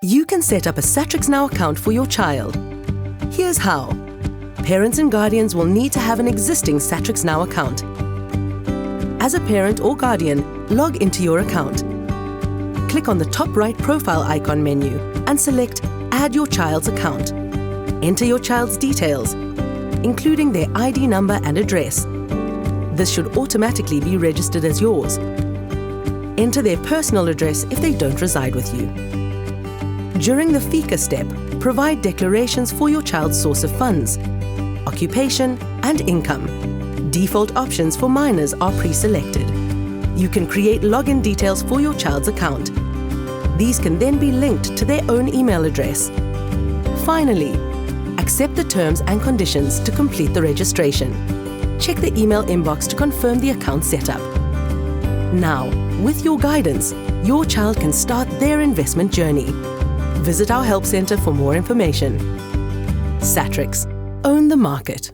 You can set up a SatrixNOW account for your child. Here's how. Parents and guardians will need to have an existing SatrixNOW account. As a parent or guardian, log into your account. Click on the top right profile icon menu and select Add your child's account. Enter your child's details, including their ID number and address. This should automatically be registered as yours. Enter their personal address if they don't reside with you. During the FICA step, provide declarations for your child's source of funds, occupation and income. Default options for minors are pre-selected. You can create login details for your child's account. These can then be linked to their own email address. Finally, accept the terms and conditions to complete the registration. Check the email inbox to confirm the account setup. Now, with your guidance, your child can start their investment journey. Visit our help center for more information. Satrix. Own the market.